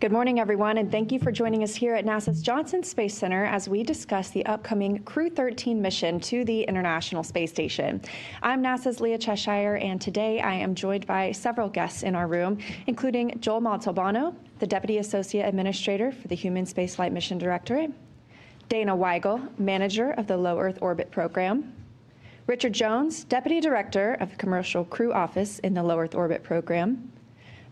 Good morning, everyone, and thank you for joining us here at NASA's Johnson Space Center as we discuss the upcoming Crew-13 mission to the International Space Station. I'm NASA's Leah Cheshire, and today I am joined by several guests in our room, including Joel Montalbano, the Deputy Associate Administrator for the Human Spaceflight Mission Directorate, Dana Weigel, Manager of the Low Earth Orbit Program, Richard Jones, Deputy Director of the Commercial Crew Office in the Low Earth Orbit Program,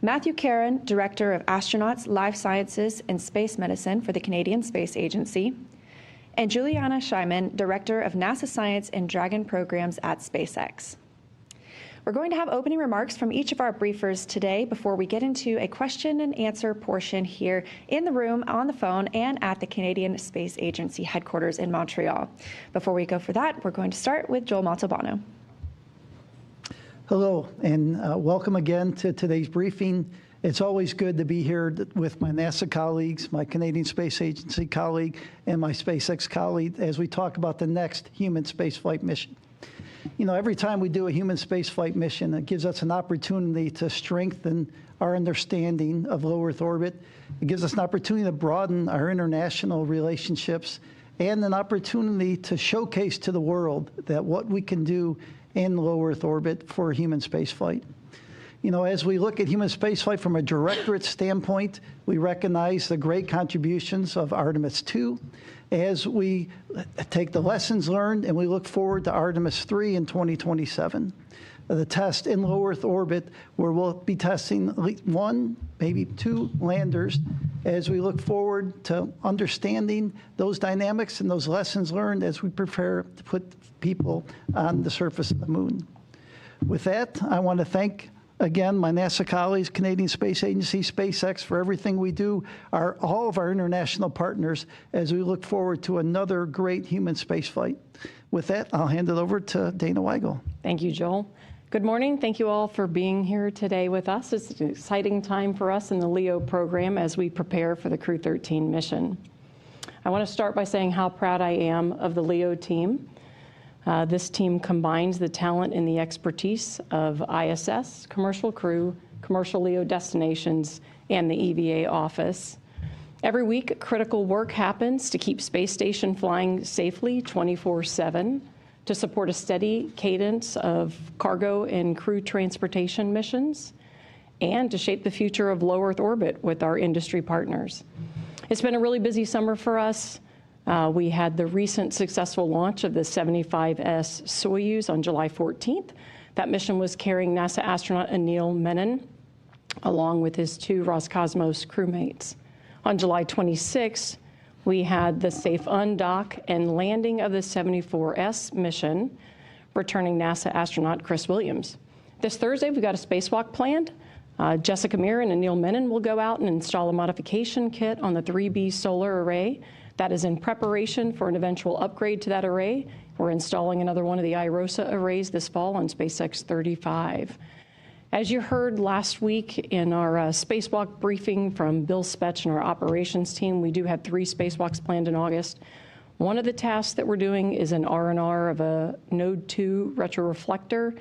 Mathieu Caron, Director of Astronauts, Life Sciences, and Space Medicine for the Canadian Space Agency, and Julianna Scheiman, Director of NASA Science and Dragon Programs at SpaceX. We're going to have opening remarks from each of our briefers today before we get into a question and answer portion here in the room, on the phone, and at the Canadian Space Agency headquarters in Montreal. Before we go for that, we're going to start with Joel Montalbano. Hello, and welcome again to today's briefing. It's always good to be here with my NASA colleagues, my Canadian Space Agency colleague, and my SpaceX colleague as we talk about the next human spaceflight mission. You know, every time we do a human spaceflight mission, it gives us an opportunity to strengthen our understanding of low Earth orbit. It gives us an opportunity to broaden our international relationships and an opportunity to showcase to the world that what we can do in low Earth orbit for human spaceflight. You know, as we look at human spaceflight from a directorate standpoint, we recognize the great contributions of Artemis II as we take the lessons learned and we look forward to Artemis III in 2027. The test in low Earth orbit, where we'll be testing one, maybe two landers as we look forward to understanding those dynamics and those lessons learned as we prepare to put people on the surface of the moon. With that, I want to thank again my NASA colleagues, Canadian Space Agency, SpaceX, for everything we do, all of our international partners as we look forward to another great human spaceflight. With that, I'll hand it over to Dana Weigel. Thank you, Joel. Good morning. Thank you all for being here today with us. It's an exciting time for us in the LEO program as we prepare for the Crew-13 mission. I want to start by saying how proud I am of the LEO team. This team combines the talent and the expertise of ISS, Commercial Crew, Commercial LEO Destinations, and the EVA office. Every week, critical work happens to keep space station flying safely 24/7. to support a steady cadence of cargo and crew transportation missions, and to shape the future of low Earth orbit with our industry partners. It's been a really busy summer for us. We had the recent successful launch of the 75S Soyuz on July 14th. That mission was carrying NASA astronaut Anil Menon, along with his two Roscosmos crewmates. On July 26th, we had the safe undock and landing of the 74S mission, returning NASA astronaut Chris Williams. This Thursday, we've got a spacewalk planned. Jessica Meir and Anil Menon will go out and install a modification kit on the 3B solar array. That is in preparation for an eventual upgrade to that array. We're installing another one of the IROSA arrays this fall on SpaceX 35. As you heard last week in our spacewalk briefing from Bill Spetch and our operations team, we do have 3 spacewalks planned in August. One of the tasks that we're doing is an R&R of a Node 2 retroreflector.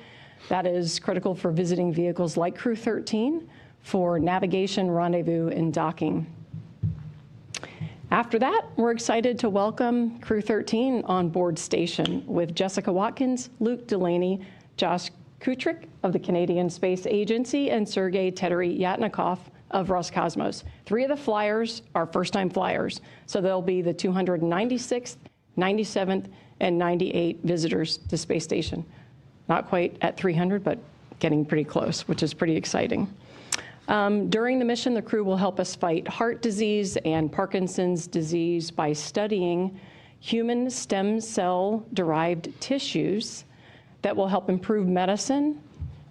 That is critical for visiting vehicles like Crew-13 for navigation, rendezvous, and docking. After that, we're excited to welcome Crew-13 on board station with Jessica Watkins, Luke Delaney, Josh Kutrick of the Canadian Space Agency, and Sergei Tetery-Yatnikov of Roscosmos. 3 of the flyers are first-time flyers, so they'll be the 296th, 97th, and 98 visitors to space station. Not quite at 300, but getting pretty close, which is pretty exciting. During the mission, the crew will help us fight heart disease and Parkinson's disease by studying human stem cell-derived tissues that will help improve medicine,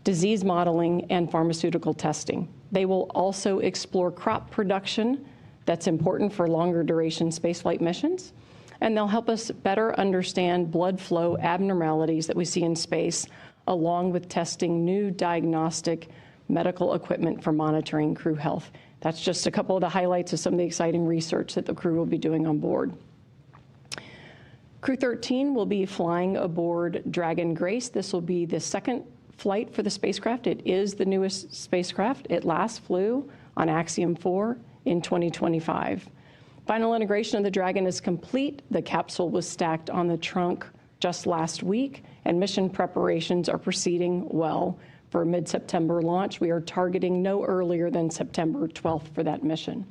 disease modeling, and pharmaceutical testing. They will also explore crop production that's important for longer duration spaceflight missions, and they'll help us better understand blood flow abnormalities that we see in space, along with testing new diagnostic medical equipment for monitoring crew health. That's just a couple of the highlights of some of the exciting research that the crew will be doing on board. Crew-13 will be flying aboard Dragon Grace. This will be the second flight for the spacecraft. It is the newest spacecraft. It last flew on Axiom 4 in 2025. Final integration of the Dragon is complete. The capsule was stacked on the trunk just last week, and mission preparations are proceeding well for a mid-September launch. We are targeting no earlier than September 12th for that mission.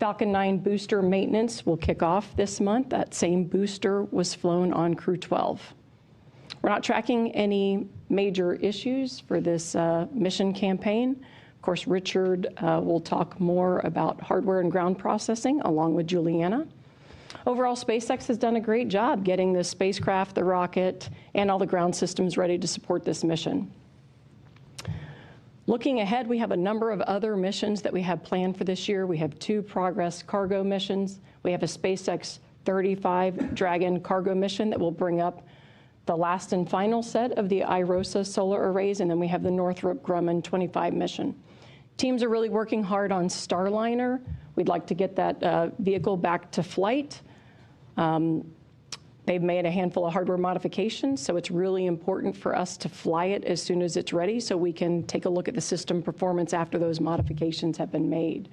Falcon 9 booster maintenance will kick off this month. That same booster was flown on Crew-12. We're not tracking any major issues for this mission campaign. Of course, Richard will talk more about hardware and ground processing along with Julianna. Overall, SpaceX has done a great job getting the spacecraft, the rocket, and all the ground systems ready to support this mission. Looking ahead, we have a number of other missions that we have planned for this year. We have 2 Progress cargo missions. We have a SpaceX 35 Dragon cargo mission that will bring up the last and final set of the IROSA solar arrays, and then we have the Northrop Grumman 25 mission. Teams are really working hard on Starliner. We'd like to get that vehicle back to flight. They've made a handful of hardware modifications, so it's really important for us to fly it as soon as it's ready so we can take a look at the system performance after those modifications have been made.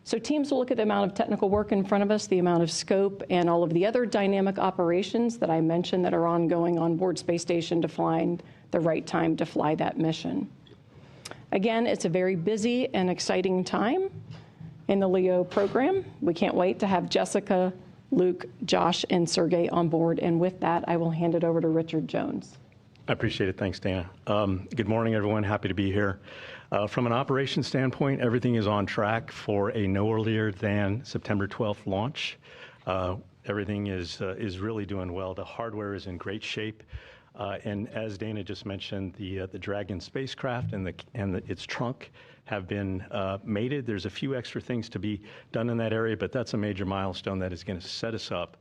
So teams will look at the amount of technical work in front of us, the amount of scope, and all of the other dynamic operations that I mentioned that are ongoing on board Space Station to find the right time to fly that mission. Again, it's a very busy and exciting time in the LEO program. We can't wait to have Jessica, Luke, Josh, and Sergey on board. And with that, I will hand it over to Richard Jones. I appreciate it. Thanks, Dana. Good morning, everyone. Happy to be here. From an operations standpoint, everything is on track for a no earlier than September 12th launch. Everything is really doing well. The hardware is in great shape. And as Dana just mentioned, the Dragon spacecraft and its trunk have been mated. There's a few extra things to be done in that area, but that's a major milestone that is going to set us up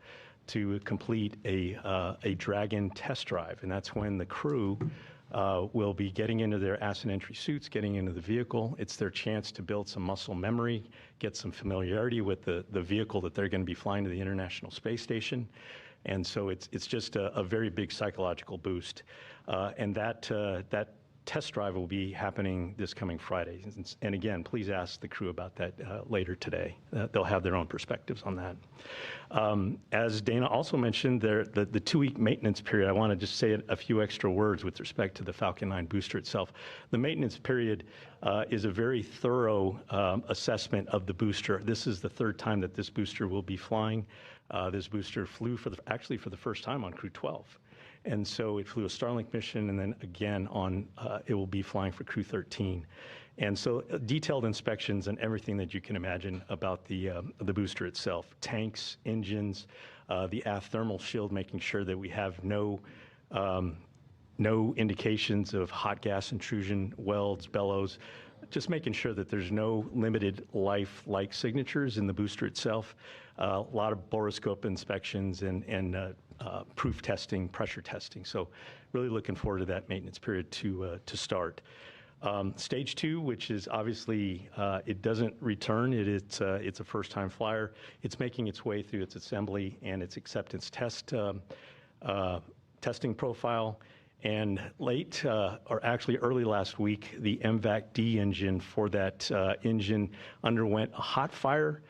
to complete a Dragon test drive. And that's when the crew will be getting into their ascent entry suits, getting into the vehicle. It's their chance to build some muscle memory, get some familiarity with the vehicle that they're going to be flying to the International Space Station. And so it's just a very big psychological boost. And that test drive will be happening this coming Friday. And again, please ask the crew about that later today. They'll have their own perspectives on that. As Dana also mentioned, the 2-week maintenance period, I want to just say a few extra words with respect to the Falcon 9 booster itself. The maintenance period is a very thorough assessment of the booster. This is the 3rd time that this booster will be flying. This booster flew actually for the first time on Crew-12. And so it flew a Starlink mission, and then again it will be flying for Crew-13. And so detailed inspections and everything that you can imagine about the booster itself, tanks, engines, the aft thermal shield, making sure that we have no indications of hot gas intrusion, welds, bellows, just making sure that there's no limited life-like signatures in the booster itself. A lot of borescope inspections and proof testing, pressure testing. So really looking forward to that maintenance period to start. Stage 2, which is obviously, it doesn't return. It's a first-time flyer. It's making its way through its assembly and its acceptance testing profile. And late, or actually early last week, the MVAC-D engine for that engine underwent a hot fire.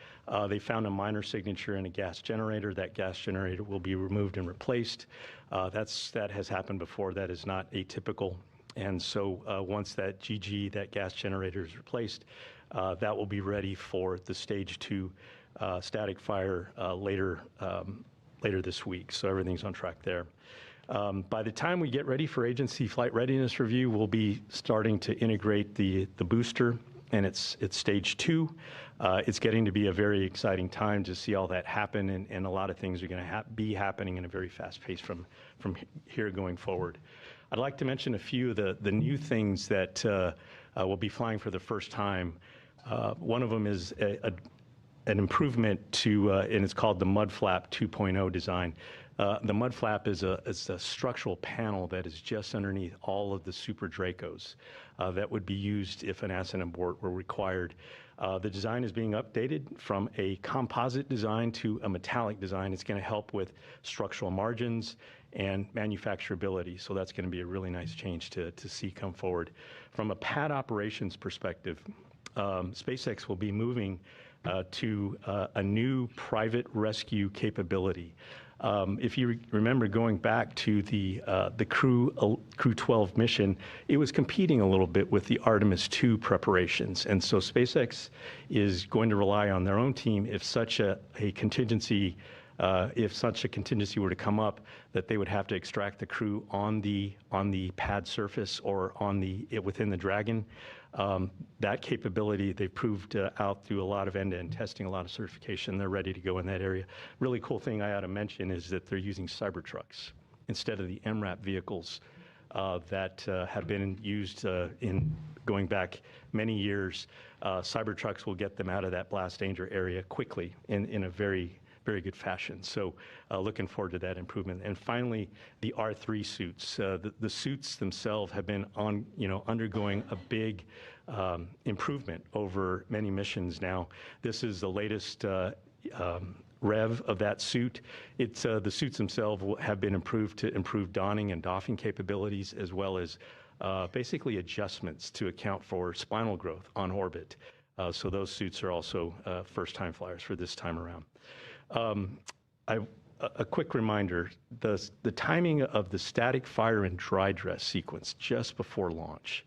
They found a minor signature in a gas generator. That gas generator will be removed and replaced. That has happened before. That is not atypical. And so once that that gas generator is replaced, that will be ready for the stage 2 static fire later this week. So everything's on track there. By the time we get ready for agency flight readiness review, we'll be starting to integrate the booster, and it's stage 2. It's getting to be a very exciting time to see all that happen, and a lot of things are going to be happening in a very fast pace from here going forward. I'd like to mention a few of the new things that will be flying for the first time. One of them is an improvement to, and it's called the Mud Flap 2.0 design. The mud flap is a structural panel that is just underneath all of the Super Dracos that would be used if an ascent abort were required. The design is being updated from a composite design to a metallic design. It's going to help with structural margins and manufacturability, so that's going to be a really nice change to see come forward. From a pad operations perspective, SpaceX will be moving to a new private rescue capability. If you remember going back to the Crew-12 mission, it was competing a little bit with the Artemis II preparations. And so SpaceX is going to rely on their own team if such a contingency were to come up, that they would have to extract the crew on the pad surface or within the Dragon. That capability they proved out through a lot of end-to-end testing, a lot of certification. They're ready to go in that area. Really cool thing I ought to mention is that they're using Cybertrucks instead of the MRAP vehicles that have been used in going back many years. Cybertrucks will get them out of that blast danger area quickly in a very good fashion. So looking forward to that improvement. And finally, the R3 suits. The suits themselves have been undergoing a big improvement over many missions now. This is the latest rev of that suit. The suits themselves have been improved to improve donning and doffing capabilities, as well as basically adjustments to account for spinal growth on orbit. So those suits are also first-time flyers for this time around. A quick reminder, the timing of the static fire and dry dress sequence just before launch.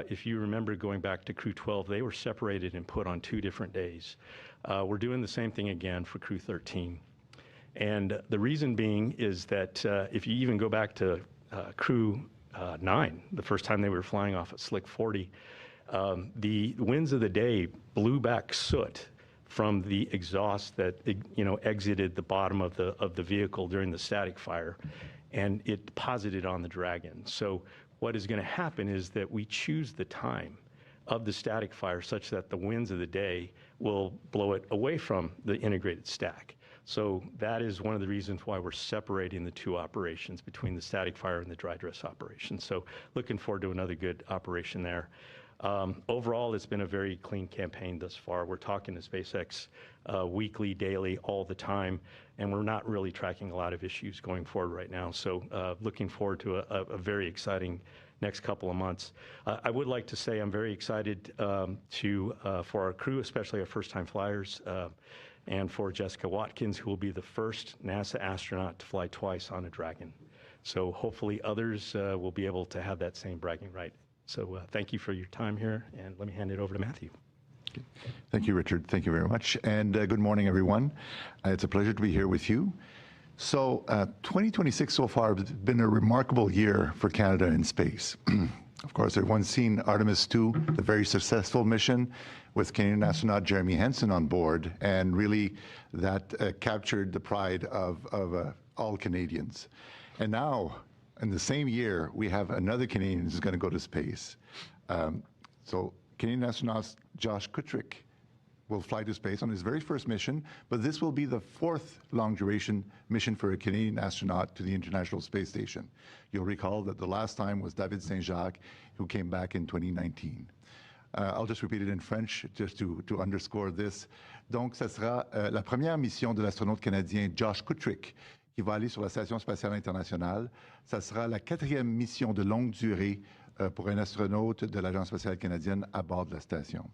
If you remember going back to Crew-12, they were separated and put on 2 different days. We're doing the same thing again for Crew-13. And the reason being is that if you even go back to Crew-9, the first time they were flying off at Slick 40, the winds of the day blew back soot from the exhaust that exited the bottom of the vehicle during the static fire, and it deposited on the Dragon. So what is going to happen is that we choose the time of the static fire such that the winds of the day will blow it away from the integrated stack. So that is one of the reasons why we're separating the 2 operations between the static fire and the dry dress operation. So looking forward to another good operation there. Overall, it's been a very clean campaign thus far. We're talking to SpaceX weekly, daily, all the time, and we're not really tracking a lot of issues going forward right now. So looking forward to a very exciting next couple of months. I would like to say I'm very excited for our crew, especially our first-time flyers, and for Jessica Watkins, who will be the first NASA astronaut to fly twice on a Dragon. So hopefully others will be able to have that same bragging right. So thank you for your time here, and let me hand it over to Matthew. Thank you, Richard. Thank you very much. And good morning, everyone. It's a pleasure to be here with you. So 2026 so far has been a remarkable year for Canada in space. Of course, everyone's seen Artemis II, the very successful mission with Canadian astronaut Jeremy Henson on board, and really that captured the pride of all Canadians. And now, in the same year, we have another Canadian who's going to go to space. So Canadian astronaut Josh Kutryk will fly to space on his very first mission, but this will be the 4th long-duration mission for a Canadian astronaut to the International Space Station. You'll recall that the last time was David Saint-Jacques, who came back in 2019. I'll just repeat it in French, just to underscore this. Donc, ça sera la première mission de l'astronaute canadien Josh Kutryk, qui va aller sur la Station spatiale internationale. Ça sera la 4e mission de longue durée pour un astronaute de l'Agence spatiale canadienne à bord de la station.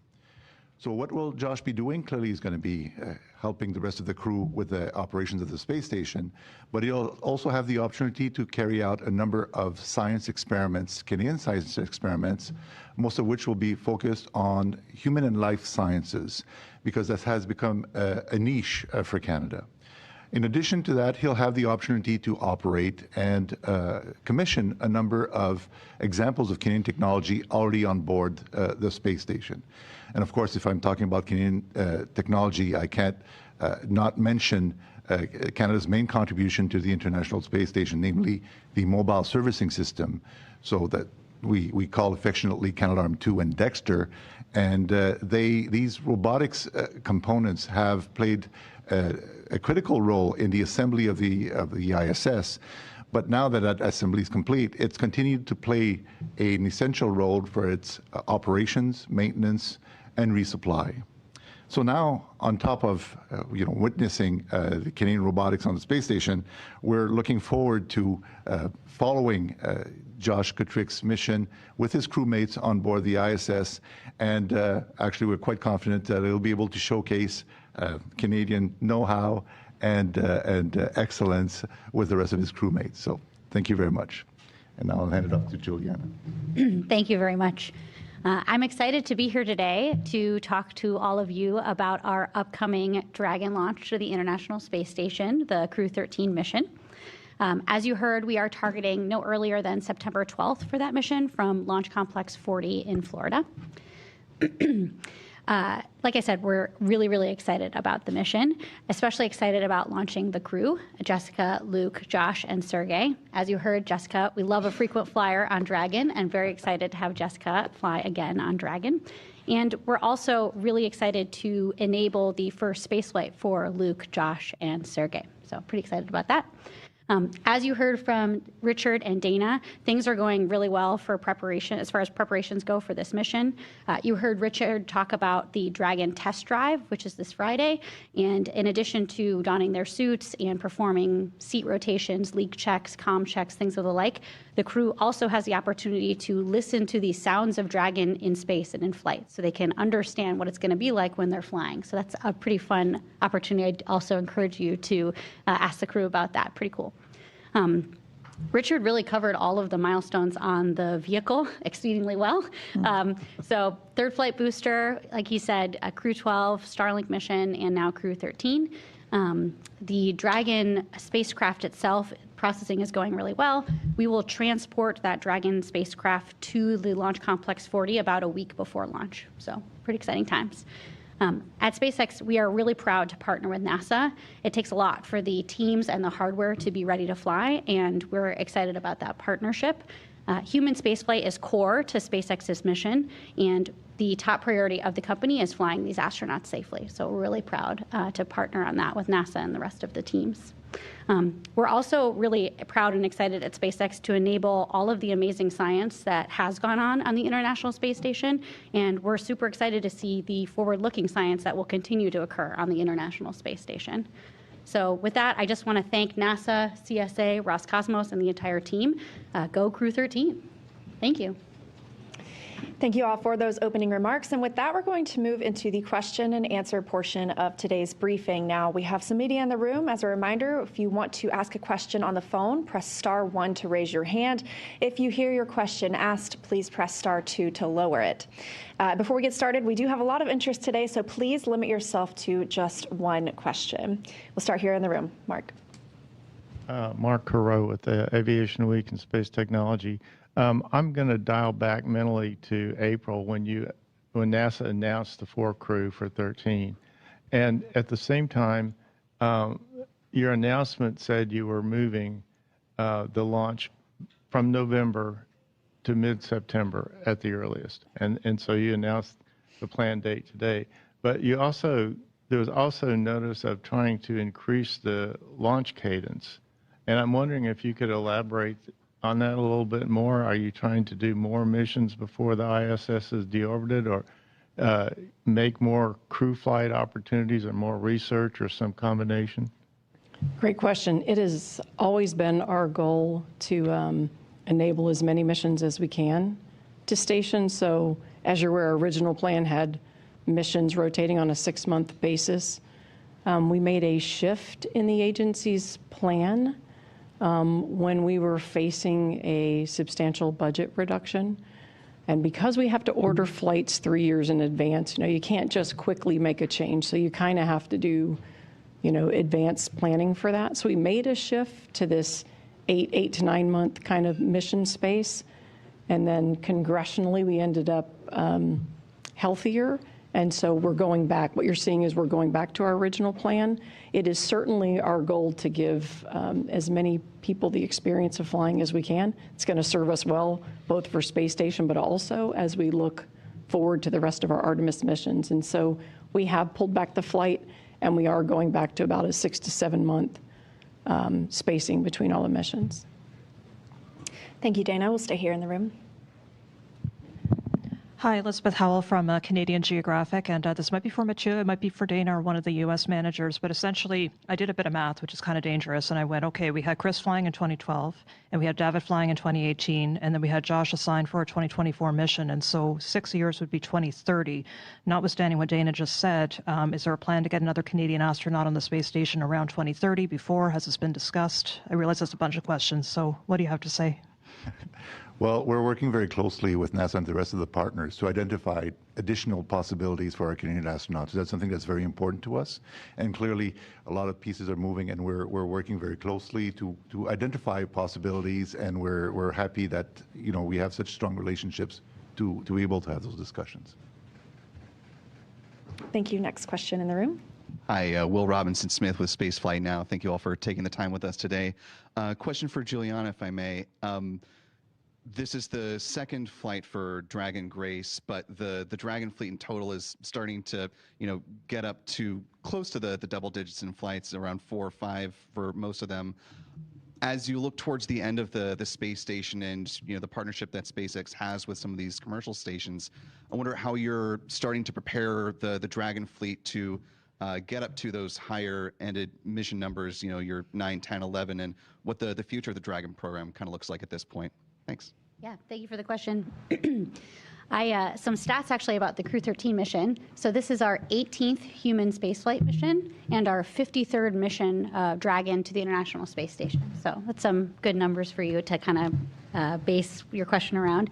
So what will Josh be doing? Clearly, he's going to be helping the rest of the crew with the operations of the space station, but he'll also have the opportunity to carry out a number of science experiments, Canadian science experiments, most of which will be focused on human and life sciences, because that has become a niche for Canada. In addition to that, he'll have the opportunity to operate and commission a number of examples of Canadian technology already on board the space station. And of course, if I'm talking about Canadian technology, I can't not mention Canada's main contribution to the International Space Station, namely the mobile servicing system, so that we call affectionately Canadarm2 and Dexter. And these robotics components have played a critical role in the assembly of the ISS. But now that that assembly is complete, it's continued to play an essential role for its operations, maintenance, and resupply. So now, on top of witnessing the Canadian robotics on the space station, we're looking forward to following Josh Kutrick's mission with his crewmates on board the ISS, and actually we're quite confident that it'll be able to showcase Canadian know-how and excellence with the rest of his crewmates. So thank you very much. And now I'll hand it off to Julianna. Thank you very much. I'm excited to be here today to talk to all of you about our upcoming Dragon launch to the International Space Station, the Crew-13 mission. As you heard, we are targeting no earlier than September 12th for that mission from Launch Complex 40 in Florida. Like I said, we're really, really excited about the mission, especially excited about launching the crew, Jessica, Luke, Josh, and Sergey. As you heard, Jessica, we love a frequent flyer on Dragon, and very excited to have Jessica fly again on Dragon. And we're also really excited to enable the first spaceflight for Luke, Josh, and Sergey. So pretty excited about that. As you heard from Richard and Dana, things are going really well for preparation, as far as preparations go for this mission. You heard Richard talk about the Dragon test drive, which is this Friday. And in addition to donning their suits and performing seat rotations, leak checks, comm checks, things of the like, the crew also has the opportunity to listen to the sounds of Dragon in space and in flight, so they can understand what it's going to be like when they're flying. So that's a pretty fun opportunity. I'd also encourage you to ask the crew about that. Pretty cool. Richard really covered all of the milestones on the vehicle exceedingly well. So third flight booster, like he said, Crew 12, Starlink mission, and now Crew 13. The Dragon spacecraft itself, processing is going really well. We will transport that Dragon spacecraft to the Launch Complex 40 about a week before launch. So pretty exciting times. At SpaceX, we are really proud to partner with NASA. It takes a lot for the teams and the hardware to be ready to fly, and we're excited about that partnership. Human spaceflight is core to SpaceX's mission, and the top priority of the company is flying these astronauts safely. So we're really proud to partner on that with NASA and the rest of the teams. We're also really proud and excited at SpaceX to enable all of the amazing science that has gone on the International Space Station, and we're super excited to see the forward-looking science that will continue to occur on the International Space Station. So with that, I just want to thank NASA, CSA, Roscosmos, and the entire team. Go Crew 13. Thank you. Thank you all for those opening remarks. And with that, we're going to move into the question and answer portion of today's briefing. Now, we have some media in the room. As a reminder, if you want to ask a question on the phone, press *1 to raise your hand. If you hear your question asked, please press *2 to lower it. Before we get started, we do have a lot of interest today, so please limit yourself to just one question. We'll start here in the room. Mark. Mark Carreau with Aviation Week and Space Technology. I'm going to dial back mentally to April when NASA announced the 4 crew for 13. And at the same time, your announcement said you were moving the launch from November to mid-September at the earliest. And so you announced the planned date today. But there was also notice of trying to increase the launch cadence. And I'm wondering if you could elaborate on that a little bit more. Are you trying to do more missions before the ISS is deorbited, or make more crew flight opportunities, or more research, or some combination? Great question. It has always been our goal to enable as many missions as we can to station. So as you're aware, our original plan had missions rotating on a 6-month basis. We made a shift in the agency's plan when we were facing a substantial budget reduction. And because we have to order flights 3 years in advance, you can't just quickly make a change. So you kind of have to do, advanced planning for that. So we made a shift to this 8 to 9 month kind of mission space. And then congressionally, we ended up healthier. And so we're going back. What you're seeing is we're going back to our original plan. It is certainly our goal to give as many people the experience of flying as we can. It's going to serve us well, both for space station, but also as we look forward to the rest of our Artemis missions. And so we have pulled back the flight, and we are going back to about a 6 to 7 month spacing between all the missions. Thank you, Dana. We'll stay here in the room. Hi, Elizabeth Howell from Canadian Geographic, and this might be for Mathieu, it might be for Dana or one of the U.S. managers, but essentially I did a bit of math, which is kind of dangerous, and I went, okay, we had Chris flying in 2012, and we had David flying in 2018, and then we had Josh assigned for a 2024 mission, and so 6 years would be 2030. Notwithstanding what Dana just said, is there a plan to get another Canadian astronaut on the space station around 2030 before? Has this been discussed? I realize that's a bunch of questions, so what do you have to say? Well, we're working very closely with NASA and the rest of the partners to identify additional possibilities for our Canadian astronauts. That's something that's very important to us. And clearly, a lot of pieces are moving, and we're working very closely to identify possibilities. And we're happy that we have such strong relationships to be able to have those discussions. Thank you. Next question in the room. Hi, Will Robinson Smith with Spaceflight Now. Thank you all for taking the time with us today. Question for Julianna, if I may. This is the second flight for Dragon Grace, but the Dragon fleet in total is starting to, get up to close to the double digits in flights, around 4 or 5 for most of them. As you look towards the end of the space station and the partnership that SpaceX has with some of these commercial stations, I wonder how you're starting to prepare the Dragon fleet to get up to those higher-ended mission numbers, your 9, 10, 11, and what the future of the Dragon program kind of looks like at this point. Thanks. Yeah, thank you for the question. Some stats actually about the Crew-13 mission. So this is our 18th human spaceflight mission and our 53rd mission Dragon to the International Space Station. So that's some good numbers for you to kind of base your question around.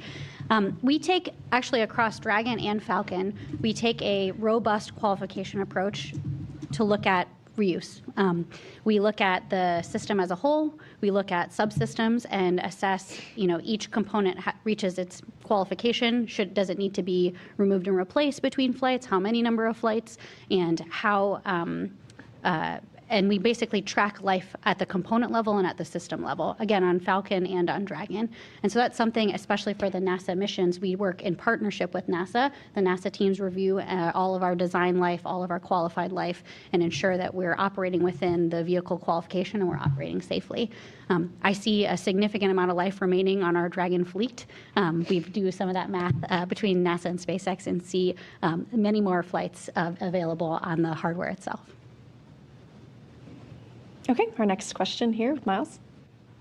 We take, actually across Dragon and Falcon, we take a robust qualification approach to look at reuse. We look at the system as a whole, we look at subsystems and assess, each component reaches its qualification. Does it need to be removed and replaced between flights? How many number of flights? And how, and we basically track life at the component level and at the system level, again, on Falcon and on Dragon. And so that's something, especially for the NASA missions, we work in partnership with NASA. The NASA teams review all of our design life, all of our qualified life, and ensure that we're operating within the vehicle qualification and we're operating safely. I see a significant amount of life remaining on our Dragon fleet. We do some of that math between NASA and SpaceX and see many more flights available on the hardware itself. Okay, our next question here, Miles.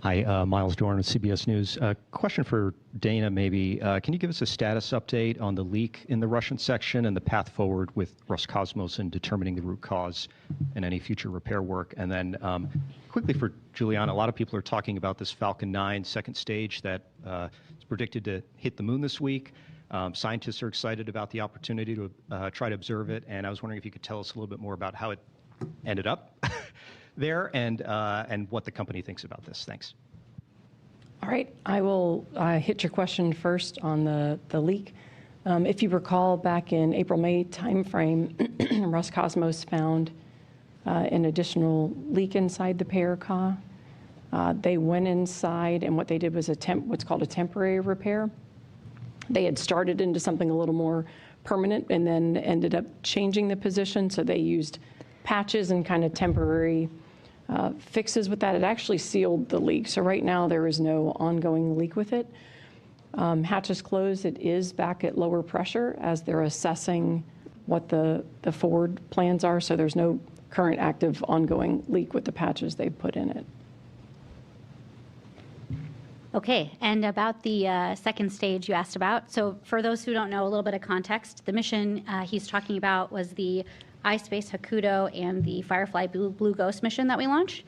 Hi, Miles Dorn with CBS News. Question for Dana, maybe. Can you give us a status update on the leak in the Russian section and the path forward with Roscosmos in determining the root cause and any future repair work? And then quickly for Julianna, a lot of people are talking about this Falcon 9 second stage that is predicted to hit the moon this week. Scientists are excited about the opportunity to try to observe it, and I was wondering if you could tell us a little bit more about how it ended up there and what the company thinks about this. Thanks. All right, I will hit your question first on the leak. If you recall, back in April-May timeframe, Roscosmos found an additional leak inside the Paracar. They went inside, and what they did was what's called a temporary repair. They had started into something a little more permanent and then ended up changing the position, so they used patches and kind of temporary fixes with that. It actually sealed the leak. So right now there is no ongoing leak with it. Hatch is closed. It is back at lower pressure as they're assessing what the forward plans are. So there's no current active ongoing leak with the patches they've put in it. Okay, and about the second stage you asked about. So for those who don't know, a little bit of context, the mission he's talking about was the iSpace Hakuto and the Firefly Blue Ghost mission that we launched.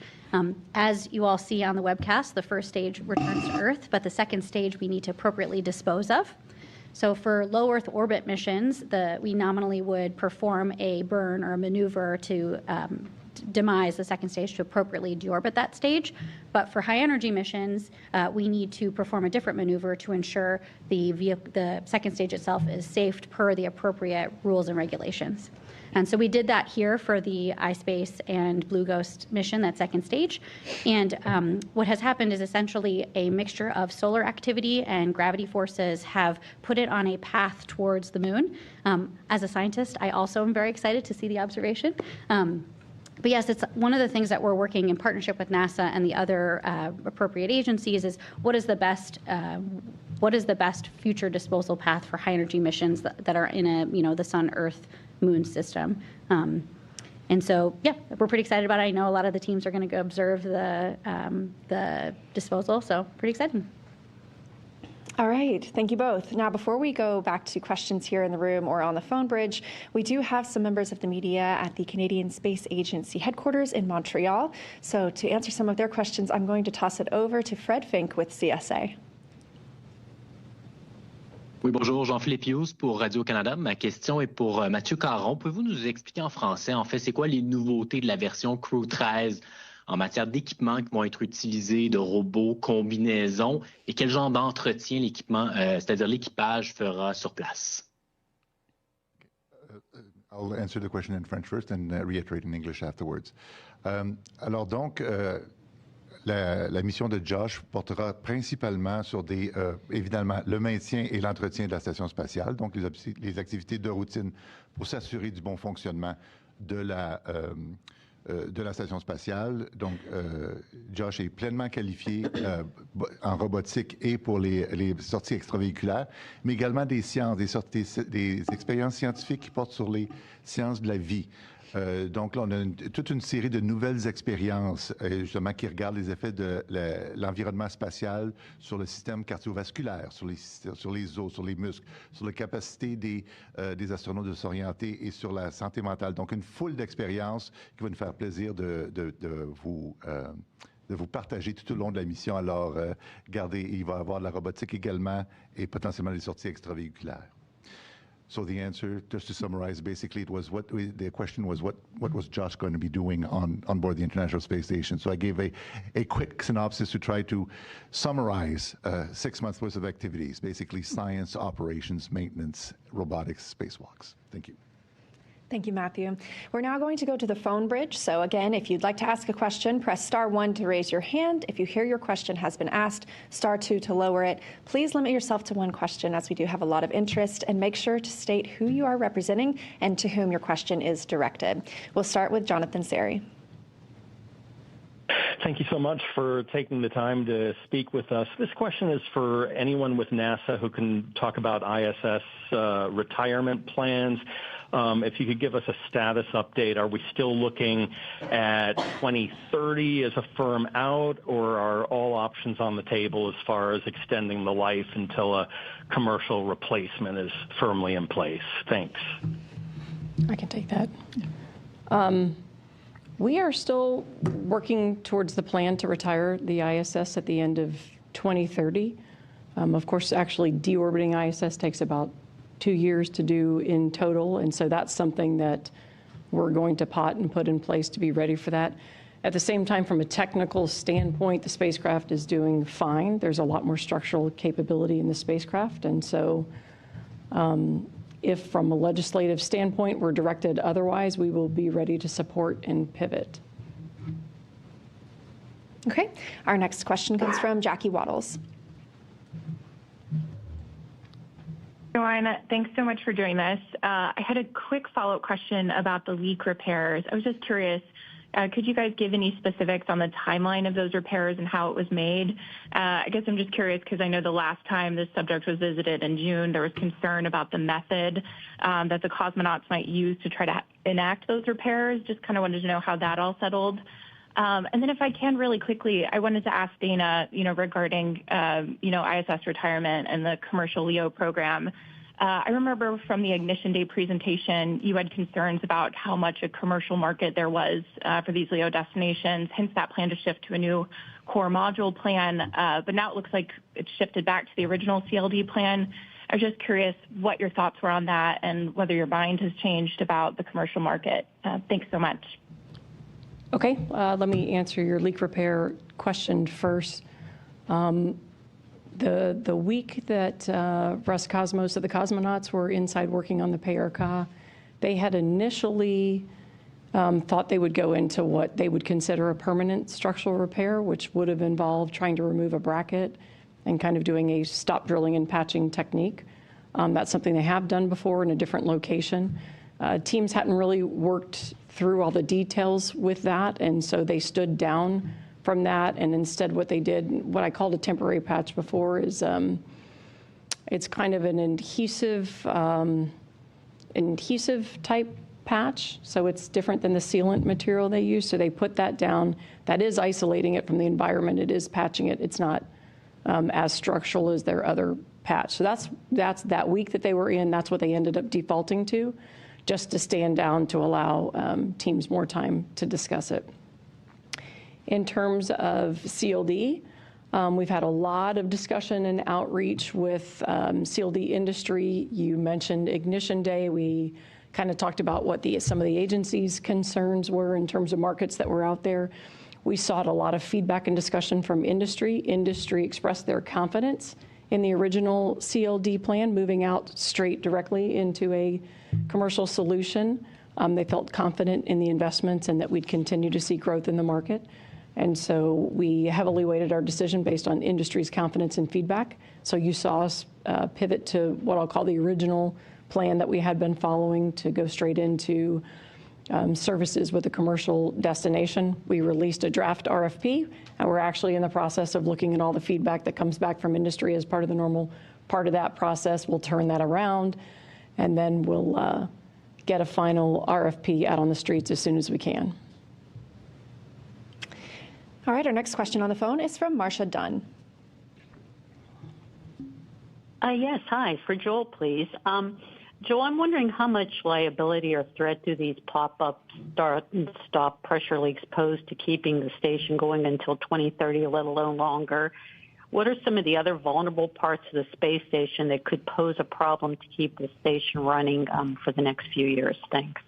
As you all see on the webcast, the first stage returns to Earth, but the second stage we need to appropriately dispose of. So for low Earth orbit missions, we nominally would perform a burn or a maneuver to demise the second stage to appropriately deorbit that stage. But for high energy missions, we need to perform a different maneuver to ensure the second stage itself is safe per the appropriate rules and regulations. And so we did that here for the iSpace and Blue Ghost mission, that second stage. And what has happened is essentially a mixture of solar activity and gravity forces have put it on a path towards the moon. As a scientist, I also am very excited to see the observation. But yes, it's one of the things that we're working in partnership with NASA and the other appropriate agencies is what is the best what is the best future disposal path for high energy missions that are in a, the Sun, Earth, Moon system. And so, yeah, we're pretty excited about it. I know a lot of the teams are going to go observe the disposal, so pretty exciting. All right, thank you both. Now, before we go back to questions here in the room or on the phone bridge, we do have some members of the media at the Canadian Space Agency headquarters in Montreal. So to answer some of their questions, I'm going to toss it over to Fred Fink with CSA. Oui, bonjour, Jean-Philippe Hughes pour Radio-Canada. Ma question est pour Mathieu Caron. Pouvez-vous nous expliquer en français, en fait, c'est quoi les nouveautés de la version Crew-13 en matière d'équipements qui vont être utilisés, de robots, combinaisons, et quel genre d'entretien l'équipement, c'est-à-dire l'équipage, fera sur place? I'll answer the question in French first and reiterate in English afterwards. Alors donc, la mission de Josh portera principalement sur évidemment, le maintien et l'entretien de la station spatiale, donc les activités de routine pour s'assurer du bon fonctionnement de la station spatiale. Donc, Josh est pleinement qualifié en robotique et pour les sorties extravéhiculaires, mais également des sciences, des expériences scientifiques qui portent sur les sciences de la vie. Donc là, on a toute une série de nouvelles expériences, justement, qui regardent les effets de l'environnement spatial sur le système cardiovasculaire, sur les os, sur les muscles, sur la capacité des astronautes de s'orienter et sur la santé mentale. Donc, une foule d'expériences qui va nous faire plaisir de vous partager tout au long de la mission. Alors, regardez, il va y avoir de la robotique également et potentiellement des sorties extravéhiculaires. So the answer, just to summarize, basically, it was the question was what was Josh going to be doing on board the International Space Station? So I gave a quick synopsis to try to summarize 6 months worth of activities, basically science, operations, maintenance, robotics, spacewalks. Thank you. Thank you, Matthew. We're now going to go to the phone bridge. So again, if you'd like to ask a question, press *1 to raise your hand. If you hear your question has been asked, *2 to lower it. Please limit yourself to one question, as we do have a lot of interest, and make sure to state who you are representing and to whom your question is directed. We'll start with Jonathan Seri. Thank you so much for taking the time to speak with us. This question is for anyone with NASA who can talk about ISS retirement plans. If you could give us a status update, are we still looking at 2030 as a firm out, or are all options on the table as far as extending the life until a commercial replacement is firmly in place? Thanks. I can take that. We are still working towards the plan to retire the ISS at the end of 2030. Of course, actually deorbiting ISS takes about 2 years to do in total, and so that's something that we're going to pot and put in place to be ready for that. At the same time, from a technical standpoint, the spacecraft is doing fine. There's a lot more structural capability in the spacecraft, and so if from a legislative standpoint we're directed otherwise, we will be ready to support and pivot. Okay, our next question comes from Jackie Waddles. Joanna, thanks so much for doing this. I had a quick follow-up question about the leak repairs. I was just curious, could you guys give any specifics on the timeline of those repairs and how it was made? I guess I'm just curious because I know the last time this subject was visited in June, there was concern about the method that the cosmonauts might use to try to enact those repairs. Just kind of wanted to know how that all settled. And then if I can really quickly, I wanted to ask Dana, regarding, ISS retirement and the commercial LEO program. I remember from the Ignition Day presentation, you had concerns about how much a commercial market there was for these LEO destinations, hence that plan to shift to a new core module plan. But now it looks like it's shifted back to the original CLD plan. I was just curious what your thoughts were on that and whether your mind has changed about the commercial market. Thanks so much. Okay, let me answer your leak repair question first. The week that Roscosmos, the cosmonauts, were inside working on the PRK, they had initially thought they would go into what they would consider a permanent structural repair, which would have involved trying to remove a bracket and kind of doing a stop drilling and patching technique. That's something they have done before in a different location. Teams hadn't really worked through all the details with that, and so they stood down from that, and instead what they did, what I called a temporary patch before, is It's kind of an adhesive type patch, so it's different than the sealant material they use. So they put that down. That is isolating it from the environment. It is patching it. It's not as structural as their other patch. So that's that week that they were in. That's what they ended up defaulting to, just to stand down to allow teams more time to discuss it. In terms of CLD, we've had a lot of discussion and outreach with CLD industry. You mentioned Ignition Day. We kind of talked about what some of the agency's concerns were in terms of markets that were out there. We sought a lot of feedback and discussion from industry. Industry expressed their confidence in the original CLD plan, moving out straight directly into a commercial solution. They felt confident in the investments and that we'd continue to see growth in the market. And so we heavily weighted our decision based on industry's confidence and feedback. So you saw us pivot to what I'll call the original plan that we had been following to go straight into services with a commercial destination. We released a draft RFP, and we're actually in the process of looking at all the feedback that comes back from industry as part of the normal part of that process. We'll turn that around, and then we'll get a final RFP out on the streets as soon as we can. All right, our next question on the phone is from Marcia Dunn. Yes, hi. For Joel, please. Joel, I'm wondering how much liability or threat do these pop-up start and stop pressure leaks pose to keeping the station going until 2030, let alone longer? What are some of the other vulnerable parts of the space station that could pose a problem to keep the station running for the next few years? Thanks.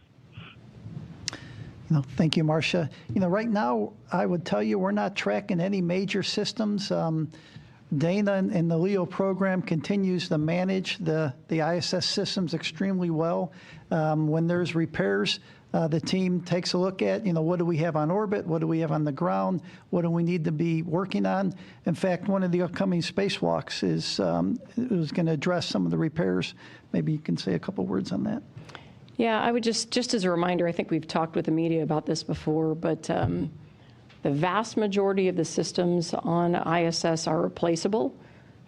Thank you, Marcia. Right now, I would tell you we're not tracking any major systems. Dana and the LEO program continues to manage the ISS systems extremely well. When there's repairs, the team takes a look at, what do we have on orbit? What do we have on the ground? What do we need to be working on? In fact, one of the upcoming spacewalks is going to address some of the repairs. Maybe you can say a couple words on that. Yeah, I would just as a reminder, I think we've talked with the media about this before, but the vast majority of the systems on ISS are replaceable,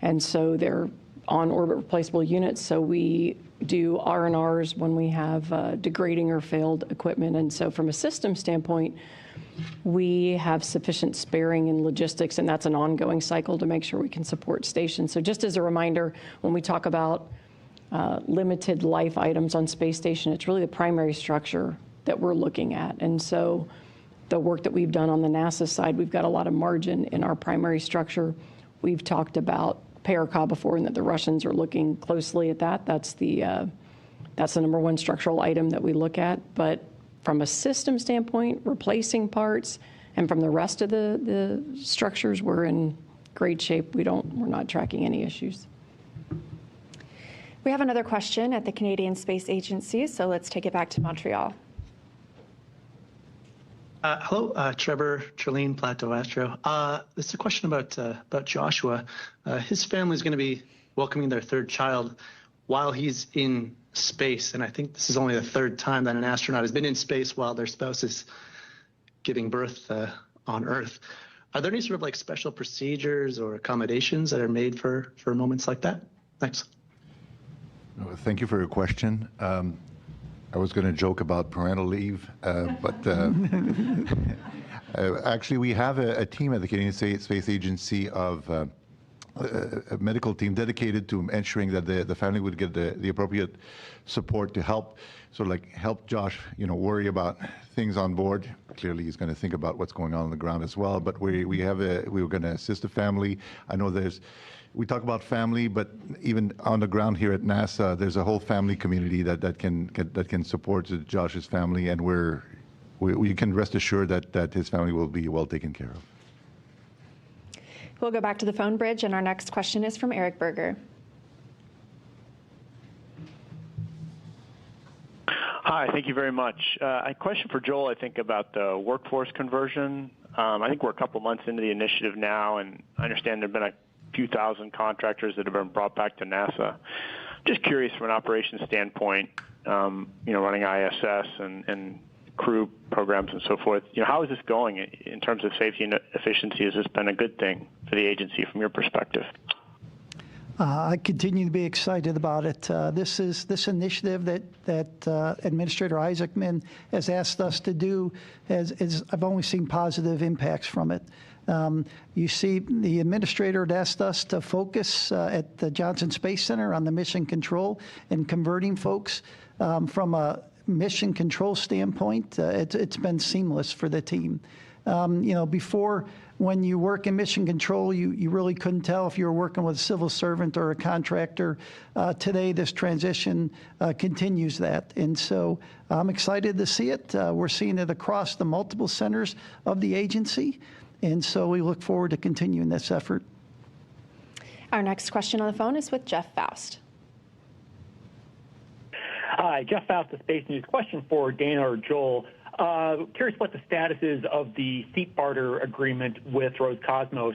and so they're on-orbit replaceable units. So we do R&Rs when we have degrading or failed equipment. And so from a system standpoint, we have sufficient sparing and logistics, and that's an ongoing cycle to make sure we can support stations. So just as a reminder, when we talk about limited life items on space station, it's really the primary structure that we're looking at. And so the work that we've done on the NASA side, we've got a lot of margin in our primary structure. We've talked about Paracab before, and that the Russians are looking closely at that. That's the number one structural item that we look at. But from a system standpoint, replacing parts, and from the rest of the structures, we're in great shape. We're not tracking any issues. We have another question at the Canadian Space Agency, so let's take it back to Montreal. Hello, Trevor, Trelane, Plateau Astro. This is a question about Joshua. His family is going to be welcoming their third child while he's in space, and I think this is only the third time that an astronaut has been in space while their spouse is giving birth on Earth. Are there any sort of special procedures or accommodations that are made for moments like that? Thanks. Thank you for your question. I was going to joke about parental leave, but actually we have a team at the Canadian Space Agency of a medical team dedicated to ensuring that the family would get the appropriate support to help help Josh, worry about things on board. Clearly, he's going to think about what's going on the ground as well. But we were going to assist the family. I know we talk about family, but even on the ground here at NASA, there's a whole family community that can support Josh's family, and we can rest assured that his family will be well taken care of. We'll go back to the phone bridge, and our next question is from Eric Berger. Hi, thank you very much. A question for Joel, I think, about the workforce conversion. I think we're a couple months into the initiative now, and I understand there have been a few thousand contractors that have been brought back to NASA. Just curious from an operations standpoint, running ISS and crew programs and so forth, how is this going in terms of safety and efficiency? Has this been a good thing for the agency from your perspective? I continue to be excited about it. This initiative that Administrator Isaacman has asked us to do I've only seen positive impacts from it. You see, the administrator had asked us to focus at the Johnson Space Center on the mission control and converting folks from a mission control standpoint. It's been seamless for the team. Before, when you work in mission control, you really couldn't tell if you were working with a civil servant or a contractor. Today, this transition continues that. And so I'm excited to see it. We're seeing it across the multiple centers of the agency. And so we look forward to continuing this effort. Our next question on the phone is with Jeff Faust. Hi, Jeff Faust of Space News. Question for Dana or Joel. Curious what the status is of the seat barter agreement with Roscosmos.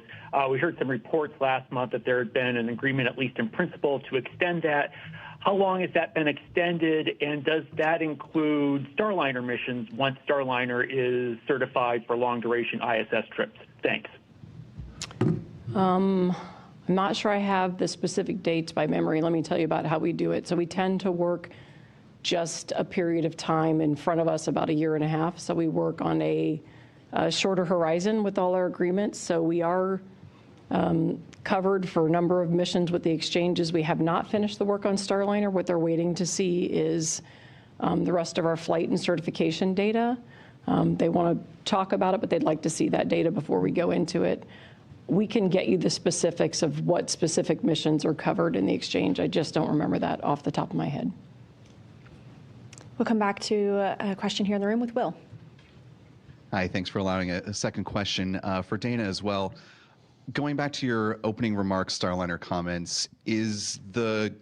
We heard some reports last month that there had been an agreement, at least in principle, to extend that. How long has that been extended, and does that include Starliner missions once Starliner is certified for long-duration ISS trips? Thanks. I'm not sure I have the specific dates by memory. Let me tell you about how we do it. So we tend to work just a period of time in front of us, about a year and a half. So we work on a shorter horizon with all our agreements. So we are covered for a number of missions with the exchanges. We have not finished the work on Starliner. What they're waiting to see is the rest of our flight and certification data. They want to talk about it, but they'd like to see that data before we go into it. We can get you the specifics of what specific missions are covered in the exchange. I just don't remember that off the top of my head. We'll come back to a question here in the room with Will. Hi, thanks for allowing a second question for Dana as well. Going back to your opening remarks, Starliner comments, is the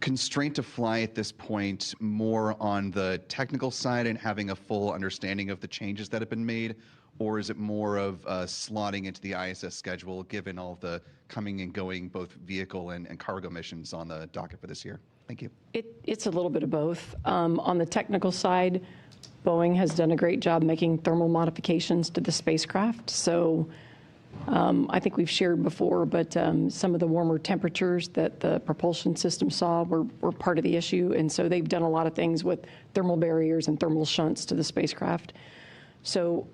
constraint to fly at this point more on the technical side and having a full understanding of the changes that have been made, or is it more of slotting into the ISS schedule given all the coming and going both vehicle and cargo missions on the docket for this year? Thank you. It's a little bit of both. On the technical side, Boeing has done a great job making thermal modifications to the spacecraft. So I think we've shared before, but some of the warmer temperatures that the propulsion system saw were part of the issue. And so they've done a lot of things with thermal barriers and thermal shunts to the spacecraft. So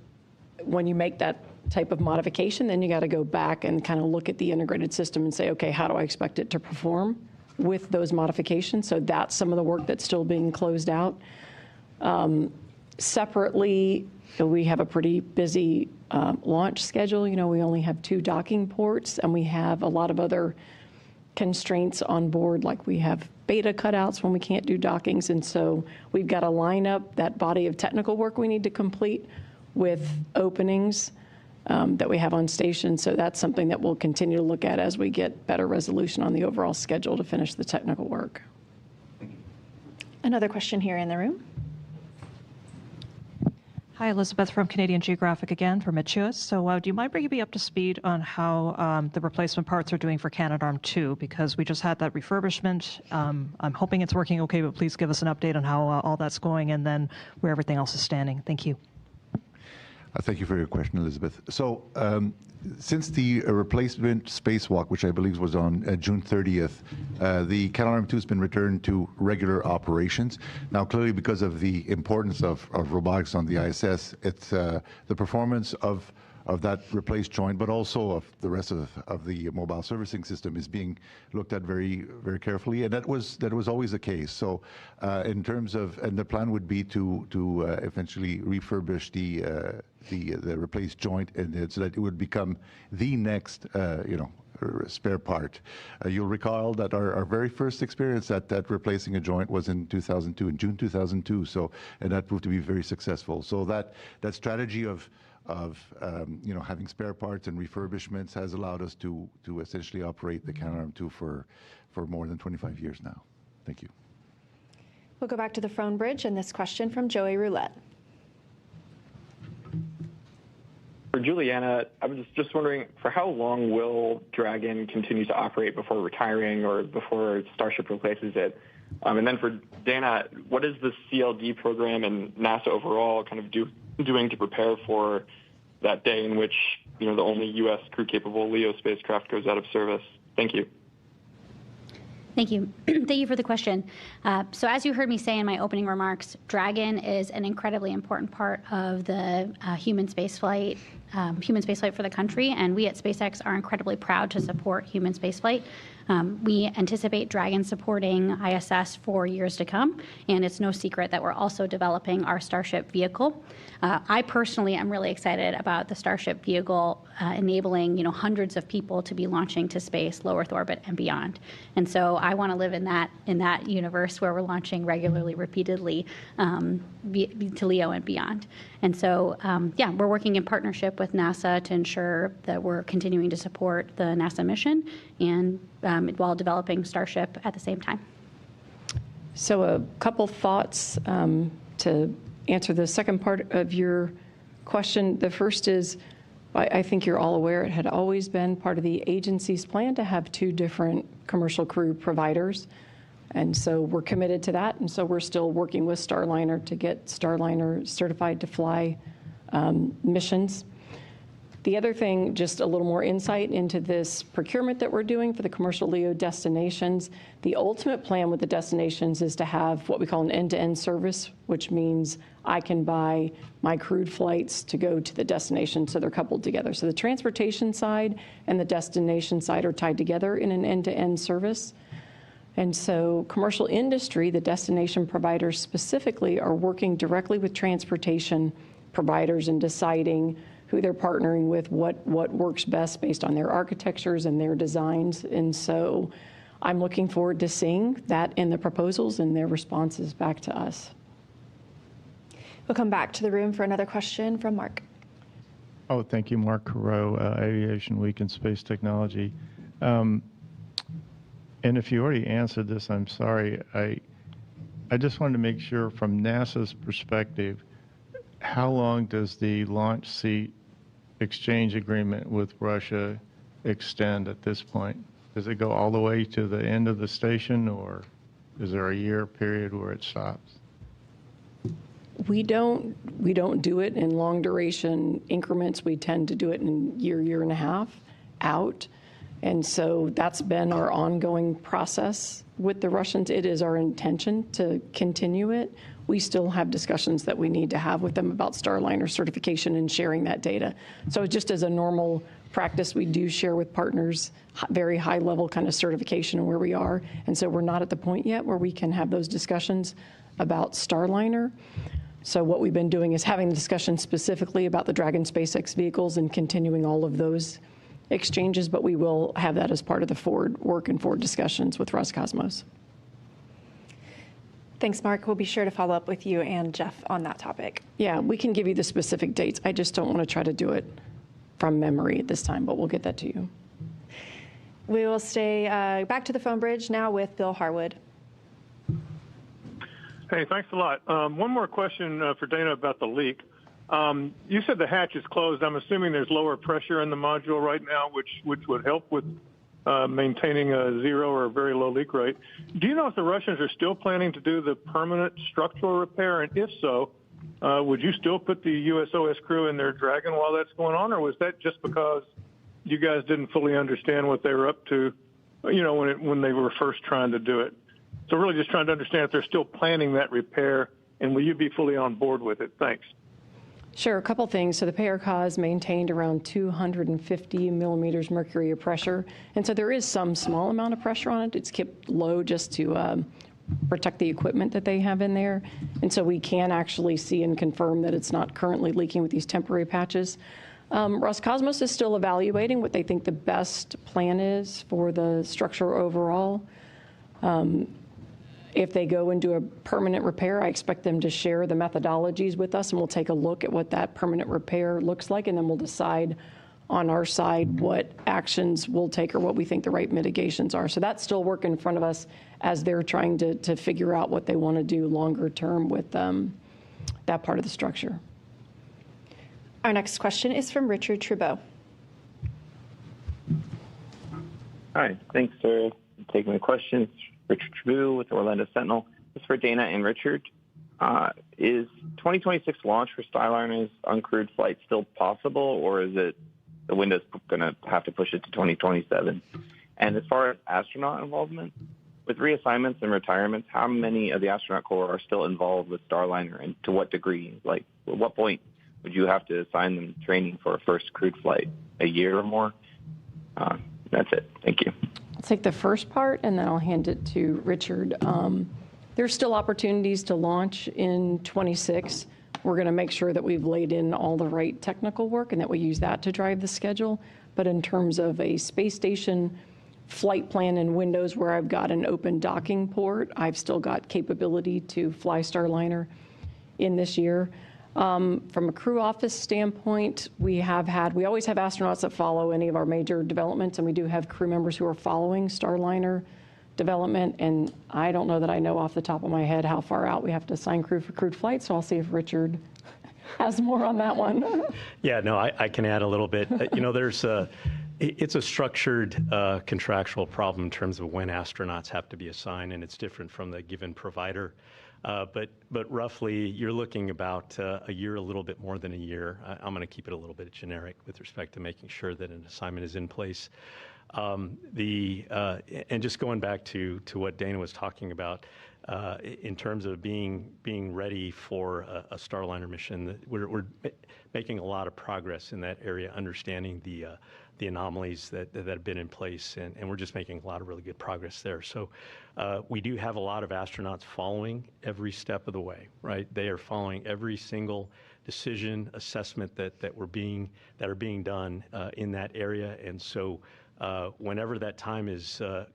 when you make that type of modification, then you got to go back and kind of look at the integrated system and say, okay, how do I expect it to perform with those modifications? So that's some of the work that's still being closed out. Separately, we have a pretty busy launch schedule. You know, we only have 2 docking ports, and we have a lot of other constraints on board, like we have beta cutouts when we can't do dockings. And so we've got to line up that body of technical work we need to complete with openings that we have on station. So that's something that we'll continue to look at as we get better resolution on the overall schedule to finish the technical work. Another question here in the room. Hi, Elizabeth from Canadian Geographic again, from Mathieu. So do you mind bringing me up to speed on how the replacement parts are doing for Canadarm2? Because we just had that refurbishment. I'm hoping it's working okay, but please give us an update on how all that's going and then where everything else is standing. Thank you. Thank you for your question, Elizabeth. So since the replacement spacewalk, which I believe was on June 30th, the Canadarm2 has been returned to regular operations. Now, clearly, because of the importance of robotics on the ISS, it's the performance of that replaced joint, but also of the rest of the mobile servicing system is being looked at very, very carefully, and that was always the case. So, in terms of, and the plan would be to eventually refurbish the replaced joint, and so that it would become the next, spare part. You'll recall that our very first experience at replacing a joint was in 2002, in June 2002. So, and that proved to be very successful. So that strategy of having spare parts and refurbishments has allowed us to essentially operate the Canadarm2 for more than 25 years now. Thank you. We'll go back to the phone bridge, and this question from Joey Roulette. For Julianna, I was just wondering, for how long will Dragon continue to operate before retiring or before Starship replaces it? And then for Dana, what is the CLD program and NASA overall kind of doing to prepare for that day in which, the only U.S. crew-capable LEO spacecraft goes out of service? Thank you. Thank you. Thank you for the question. So as you heard me say in my opening remarks, Dragon is an incredibly important part of the human spaceflight for the country, and we at SpaceX are incredibly proud to support human spaceflight. We anticipate Dragon supporting ISS for years to come, and it's no secret that we're also developing our Starship vehicle. I personally am really excited about the Starship vehicle enabling, hundreds of people to be launching to space, low Earth orbit, and beyond. And so I want to live in that universe where we're launching regularly, repeatedly to LEO and beyond. And so, we're working in partnership with NASA to ensure that we're continuing to support the NASA mission and while developing Starship at the same time. So a couple thoughts to answer the second part of your question. The first is, I think you're all aware it had always been part of the agency's plan to have 2 different commercial crew providers. And so we're committed to that. And so we're still working with Starliner to get Starliner certified to fly missions. The other thing, just a little more insight into this procurement that we're doing for the commercial LEO destinations. The ultimate plan with the destinations is to have what we call an end-to-end service, which means I can buy my crewed flights to go to the destination, so they're coupled together. So the transportation side and the destination side are tied together in an end-to-end service. And so commercial industry, the destination providers specifically, are working directly with transportation providers and deciding who they're partnering with, what works best based on their architectures and their designs. And so I'm looking forward to seeing that in the proposals and their responses back to us. We'll come back to the room for another question from Mark. Oh, thank you, Mark Caron, Aviation Week in Space Technology. And if you already answered this, I'm sorry. I just wanted to make sure from NASA's perspective, how long does the launch seat exchange agreement with Russia extend at this point? Does it go all the way to the end of the station, or is there a year period where it stops? We don't do it in long duration increments. We tend to do it in year and a half out. And so that's been our ongoing process with the Russians. It is our intention to continue it. We still have discussions that we need to have with them about Starliner certification and sharing that data. So just as a normal practice, we do share with partners very high level kind of certification and where we are. And so we're not at the point yet where we can have those discussions about Starliner. So what we've been doing is having the discussion specifically about the Dragon SpaceX vehicles and continuing all of those exchanges, but we will have that as part of the forward work and forward discussions with Roscosmos. Thanks, Mark. We'll be sure to follow up with you and Jeff on that topic. Yeah, we can give you the specific dates. I just don't want to try to do it from memory at this time, but we'll get that to you. We will stay back to the phone bridge now with Bill Harwood. Hey, thanks a lot. One more question for Dana about the leak. You said the hatch is closed. I'm assuming there's lower pressure in the module right now, which would help with maintaining a zero or a very low leak rate. Do you know if the Russians are still planning to do the permanent structural repair? And if so, would you still put the USOS crew in their Dragon while that's going on? Or was that just because you guys didn't fully understand what they were up to, when they were first trying to do it? So really just trying to understand if they're still planning that repair, and will you be fully on board with it? Thanks. Sure, a couple things. So the PARCA maintained around 250 millimeters mercury of pressure. And so there is some small amount of pressure on it. It's kept low just to protect the equipment that they have in there. And so we can actually see and confirm that it's not currently leaking with these temporary patches. Roscosmos is still evaluating what they think the best plan is for the structure overall. If they go and do a permanent repair, I expect them to share the methodologies with us, and we'll take a look at what that permanent repair looks like, and then we'll decide on our side what actions we'll take or what we think the right mitigations are. So that's still work in front of us as they're trying to figure out what they want to do longer term with that part of the structure. Our next question is from Richard Trudeau. Hi, thanks for taking the questions. Richard Trudeau with Orlando Sentinel. This is for Dana and Richard. Is 2026 launch for Starliner's uncrewed flight still possible, or is it the window's going to have to push it to 2027? And as far as astronaut involvement, with reassignments and retirements, how many of the astronaut corps are still involved with Starliner, and to what degree? Like, at what point would you have to assign them training for a first crewed flight? A year or more? That's it. Thank you. I'll take the first part, and then I'll hand it to Richard. There's still opportunities to launch in 26. We're going to make sure that we've laid in all the right technical work and that we use that to drive the schedule. But in terms of a space station flight plan and windows where I've got an open docking port, I've still got capability to fly Starliner in this year. From a crew office standpoint, we always have astronauts that follow any of our major developments, and we do have crew members who are following Starliner development, and I don't know that I know off the top of my head how far out we have to assign crew for crewed flight, so I'll see if Richard has more on that one. Yeah, no, I can add a little bit. It's a structured contractual problem in terms of when astronauts have to be assigned, and it's different from the given provider. But roughly, you're looking about a year, a little bit more than a year. I'm going to keep it a little bit generic with respect to making sure that an assignment is in place. And just going back to what Dana was talking about, in terms of being ready for a Starliner mission, we're making a lot of progress in that area, understanding the anomalies that have been in place, and we're just making a lot of really good progress there. So we do have a lot of astronauts following every step of the way, right? They are following every single decision, assessment that are being done in that area, and so whenever that time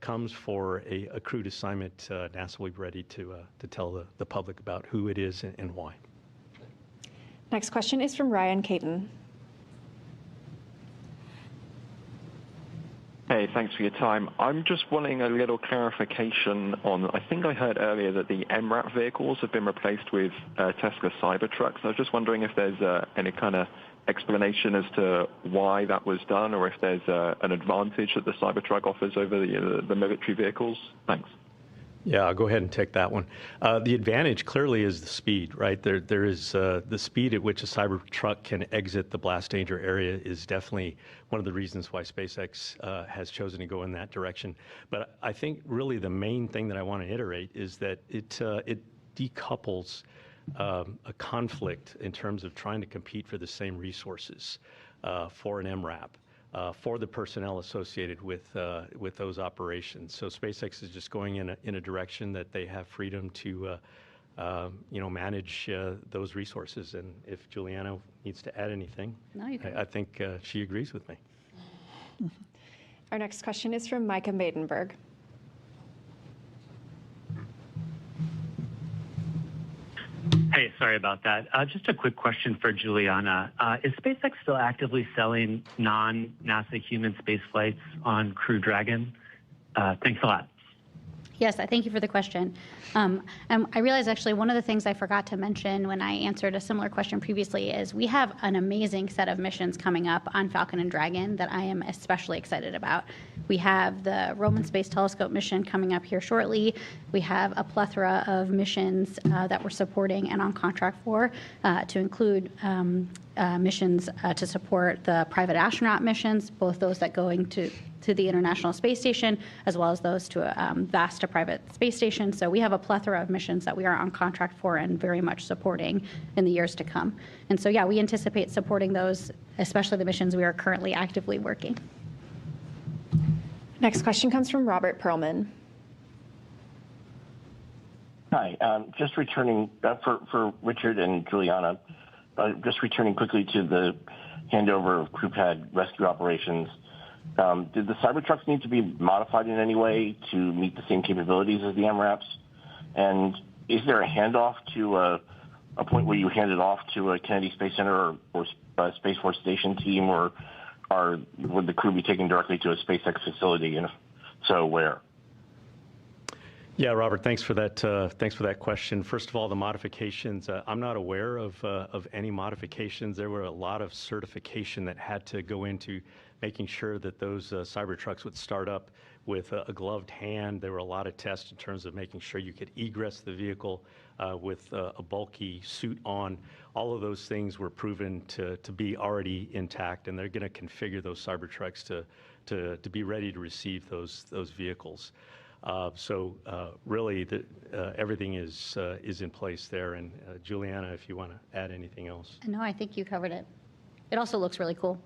comes for a crewed assignment, NASA will be ready to tell the public about who it is and why. Next question is from Ryan Caton. Hey, thanks for your time. I'm just wanting a little clarification on, I think I heard earlier that the MRAP vehicles have been replaced with Tesla Cybertrucks. I was just wondering if there's any kind of explanation as to why that was done, or if there's an advantage that the Cybertruck offers over the military vehicles. Thanks. Yeah, I'll go ahead and take that one. The advantage clearly is the speed, right? There is the speed at which a Cybertruck can exit the blast danger area is definitely one of the reasons why SpaceX has chosen to go in that direction. But I think really the main thing that I want to iterate is that it decouples a conflict in terms of trying to compete for the same resources for an MRAP. For the personnel associated with those operations. So SpaceX is just going in a direction that they have freedom to manage those resources. And if Julianna needs to add anything, no, you can. I think she agrees with me. Our next question is from Micah Maidenberg. Hey, sorry about that. Just a quick question for Julianna. Is SpaceX still actively selling non-NASA human space flights on Crew Dragon? Thanks a lot. Yes, I thank you for the question. And I realize actually one of the things I forgot to mention when I answered a similar question previously is we have an amazing set of missions coming up on Falcon and Dragon that I am especially excited about. We have the Roman Space Telescope mission coming up here shortly. We have a plethora of missions that we're supporting and on contract for, to include missions to support the private astronaut missions, both those that go into the International Space Station, as well as those to vast private space station. So we have a plethora of missions that we are on contract for and very much supporting in the years to come. And so, yeah, we anticipate supporting those, especially the missions we are currently actively working. Next question comes from Robert Perlman. Hi, just returning for Richard and Julianna, just returning quickly to the handover of crew pad rescue operations. Did the Cybertrucks need to be modified in any way to meet the same capabilities as the MRAPs? And is there a handoff to a point where you hand it off to a Kennedy Space Center or Space Force Station team, or would the crew be taken directly to a SpaceX facility? And if so, where? Yeah, Robert, thanks for that question. First of all, the modifications, I'm not aware of any modifications. There were a lot of certification that had to go into making sure that those Cybertrucks would start up with a gloved hand. There were a lot of tests in terms of making sure you could egress the vehicle with a bulky suit on. All of those things were proven to be already intact, and they're going to configure those Cybertrucks to be ready to receive those vehicles. So really, everything is in place there. And Julianna, if you want to add anything else. No, I think you covered it. It also looks really cool.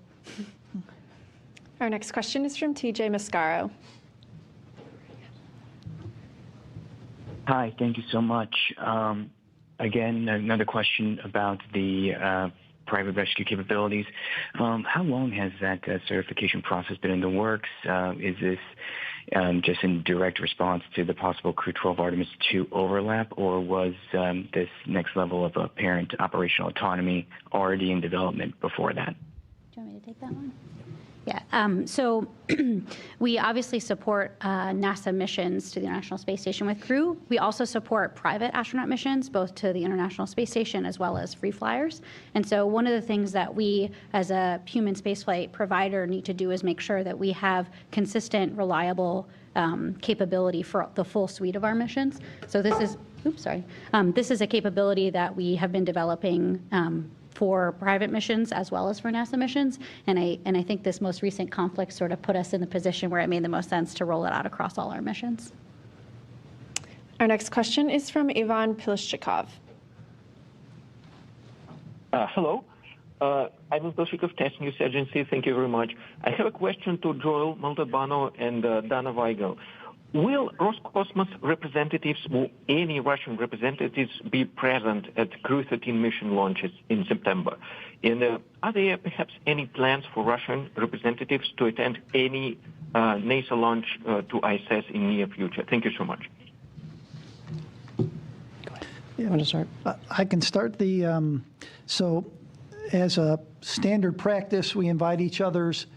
Our next question is from TJ Mascaro. Hi, thank you so much. Again, another question about the private rescue capabilities. How long has that certification process been in the works? Is this just in direct response to the possible Crew-12 Artemis II overlap, or was this next level of apparent operational autonomy already in development before that? Do you want me to take that one? Yeah, so we obviously support NASA missions to the International Space Station with Crew. We also support private astronaut missions, both to the International Space Station as well as free flyers. And so one of the things that we, as a human spaceflight provider, need to do is make sure that we have consistent, reliable capability for the full suite of our missions. So this is, this is a capability that we have been developing for private missions as well as for NASA missions. And I think this most recent conflict sort of put us in the position where it made the most sense to roll it out across all our missions. Our next question is from Ivan Pilishchikov. Hello. I'm Ivan Pilishchikov, Test News Agency. Thank you very much. I have a question to Joel Montalbano and Dana Weigel. Will Roscosmos representatives or any Russian representatives be present at Crew-13 mission launches in September? And are there perhaps any plans for Russian representatives to attend any NASA launch to ISS in near future? Thank you so much. You want to start? I can start. So as a standard practice, we invite each other's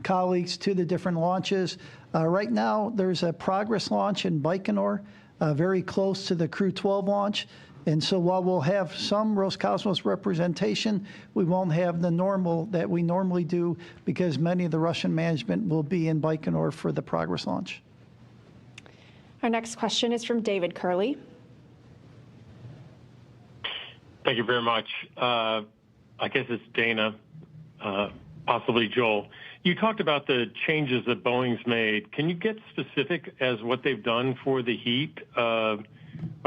colleagues to the different launches. Right now, there's a progress launch in Baikonur, very close to the Crew-12 launch. And so while we'll have some Roscosmos representation, we won't have the normal that we normally do because many of the Russian management will be in Baikonur for the progress launch. Our next question is from David Curley. Thank you very much. I guess it's Dana, possibly Joel. You talked about the changes that Boeing's made. Can you get specific as what they've done for the heat? Are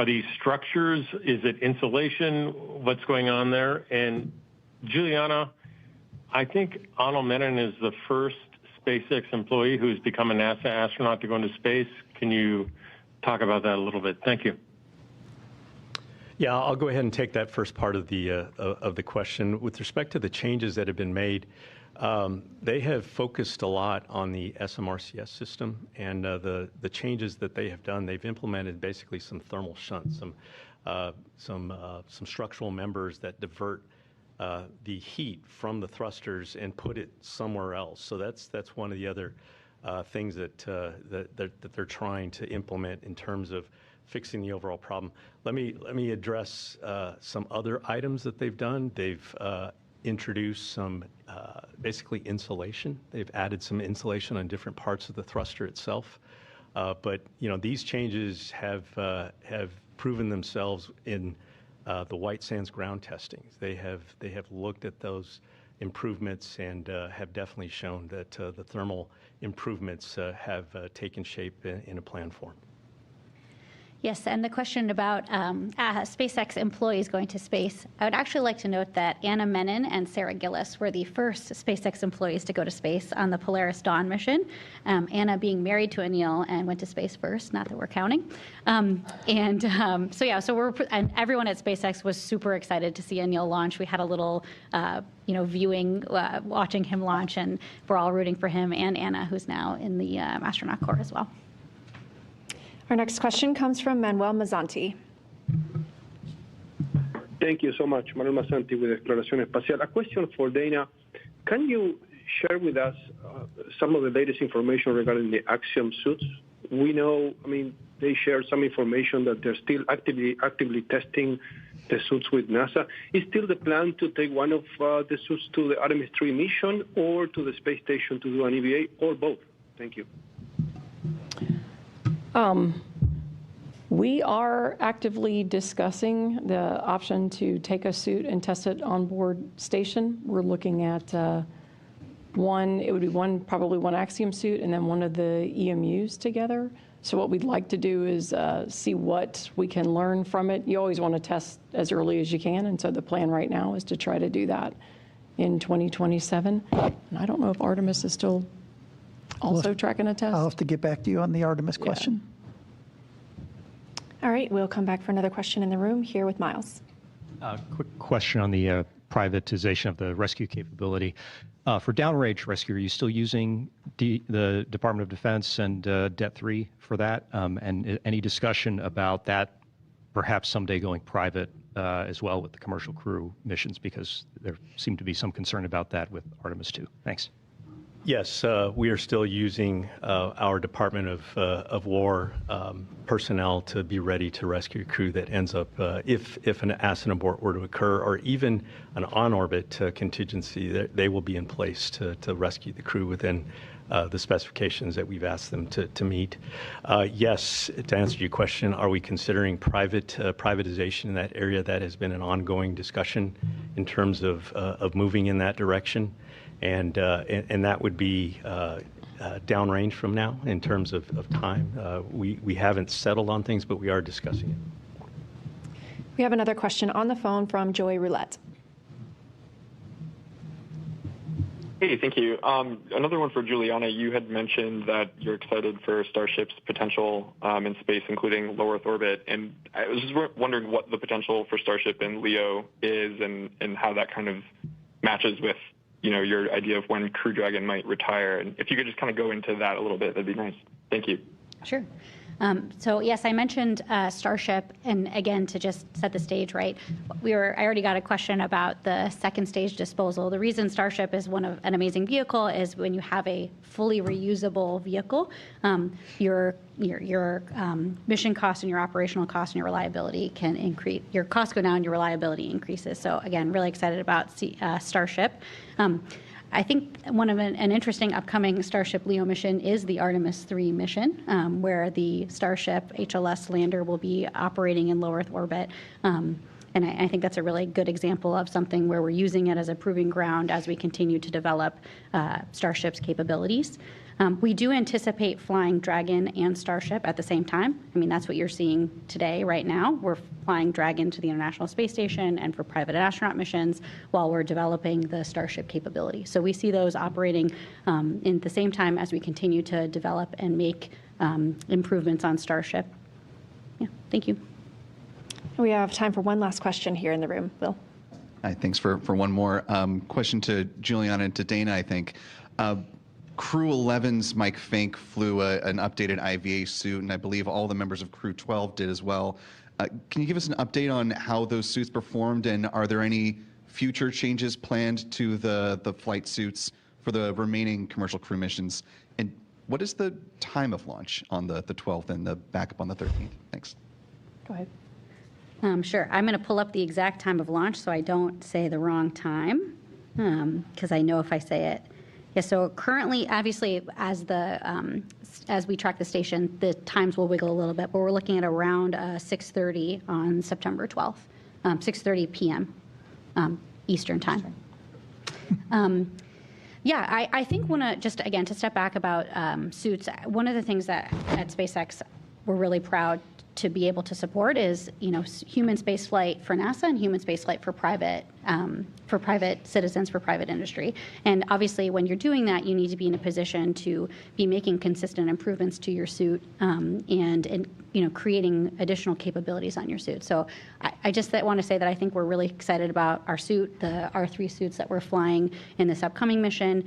these structures? Is it insulation? What's going on there? And Julianna, I think Arnold Menon is the first SpaceX employee who's become a NASA astronaut to go into space. Can you talk about that a little bit? Thank you. Yeah, I'll go ahead and take that first part of the question. With respect to the changes that have been made, they have focused a lot on the SMRCS system, and the changes that they have done, they've implemented basically some thermal shunts, some structural members that divert the heat from the thrusters and put it somewhere else. So that's one of the other things that they're trying to implement in terms of fixing the overall problem. Let me address some other items that they've done. They've introduced some basically insulation. They've added some insulation on different parts of the thruster itself. But these changes have proven themselves in the White Sands ground testing. They have looked at those improvements and have definitely shown that the thermal improvements have taken shape in a planned form. Yes, and the question about SpaceX employees going to space, I would actually like to note that Anna Menon and Sarah Gillis were the first SpaceX employees to go to space on the Polaris Dawn mission. Anna being married to Anil and went to space first, not that we're counting. And everyone at SpaceX was super excited to see Anil launch. We had a little viewing, watching him launch, and we're all rooting for him and Anna, who's now in the astronaut corps as well. Our next question comes from Manuel Mazzanti. Thank you so much. Manuel Mazzanti with Exploración Espacial. A question for Dana. Can you share with us some of the latest information regarding the Axiom suits? We know, they shared some information that they're still actively testing the suits with NASA. Is still the plan to take one of the suits to the Artemis 3 mission or to the space station to do an EVA, or both? Thank you. We are actively discussing the option to take a suit and test it on board station. We're looking at It would be probably one Axiom suit and then one of the EMUs together. So what we'd like to do is see what we can learn from it. You always want to test as early as you can, and so the plan right now is to try to do that in 2027. And I don't know if Artemis is still also tracking a test. I'll have to get back to you on the Artemis question. All right, we'll come back for another question in the room here with Miles. Quick question on the privatization of the rescue capability. For downrange rescue, are you still using the Department of Defense and DET-3 for that? And any discussion about that perhaps someday going private as well with the commercial crew missions, because there seemed to be some concern about that with Artemis 2. Thanks. Yes, we are still using our Department of War personnel to be ready to rescue a crew that ends up, if an accident abort were to occur, or even an on-orbit contingency, they will be in place to rescue the crew within the specifications that we've asked them to meet. Yes, to answer your question, are we considering privatization in that area? That has been an ongoing discussion in terms of moving in that direction. And that would be downrange from now in terms of time. We haven't settled on things, but we are discussing it. We have another question on the phone from Joey Roulette. Hey, thank you. Another one for Juliana. You had mentioned that you're excited for Starship's potential in space, including low Earth orbit. And I was just wondering what the potential for Starship in LEO is and how that kind of matches with your idea of when Crew Dragon might retire. And if you could just kind of go into that a little bit, that'd be nice. Thank you. Sure. So yes, I mentioned Starship, and again, to just set the stage right, I already got a question about the second stage disposal. The reason Starship is an amazing vehicle is when you have a fully reusable vehicle, your mission cost and your operational cost and your reliability can increase. Your costs go down, your reliability increases. So again, really excited about Starship. I think an interesting upcoming Starship LEO mission is the Artemis 3 mission, where the Starship HLS lander will be operating in low Earth orbit. And I think that's a really good example of something where we're using it as a proving ground as we continue to develop Starship's capabilities. We do anticipate flying Dragon and Starship at the same time. I mean, that's what you're seeing today, right now. We're flying Dragon to the International Space Station and for private astronaut missions while we're developing the Starship capability. So we see those operating in the same time as we continue to develop and make improvements on Starship. Yeah, thank you. We have time for one last question here in the room. Bill. Hi, thanks for one more. Question to Juliana and to Dana, I think. Crew 11's Mike Fink flew an updated IVA suit, and I believe all the members of Crew 12 did as well. Can you give us an update on how those suits performed, and are there any future changes planned to the flight suits for the remaining commercial crew missions? And what is the time of launch on the 12th and the backup on the 13th? Thanks. Go ahead. Sure. I'm going to pull up the exact time of launch so I don't say the wrong time, because I know if I say it. Yeah, so currently, obviously, as we track the station, the times will wiggle a little bit, but we're looking at around 6:30 on September 12th, 6:30 p.m. Eastern time. Yeah, I think to step back about suits, one of the things that at SpaceX we're really proud to be able to support is, human space flight for NASA and human space flight for private citizens, for private industry. And obviously, when you're doing that, you need to be in a position to be making consistent improvements to your suit and creating additional capabilities on your suit. So I just want to say that I think we're really excited about our suit, the R3 suits that we're flying in this upcoming mission,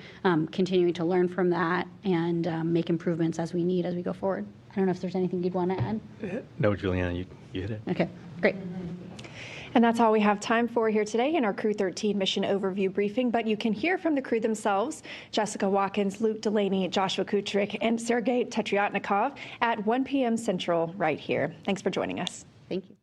continuing to learn from that and make improvements as we need as we go forward. I don't know if there's anything you'd want to add. No, Juliana, you hit it. Okay, great. And that's all we have time for here today in our Crew-13 mission overview briefing. But you can hear from the crew themselves, Jessica Watkins, Luke Delaney, Joshua Kuchrik, and Sergei Tetriotnikov at 1 p.m. Central right here. Thanks for joining us. Thank you.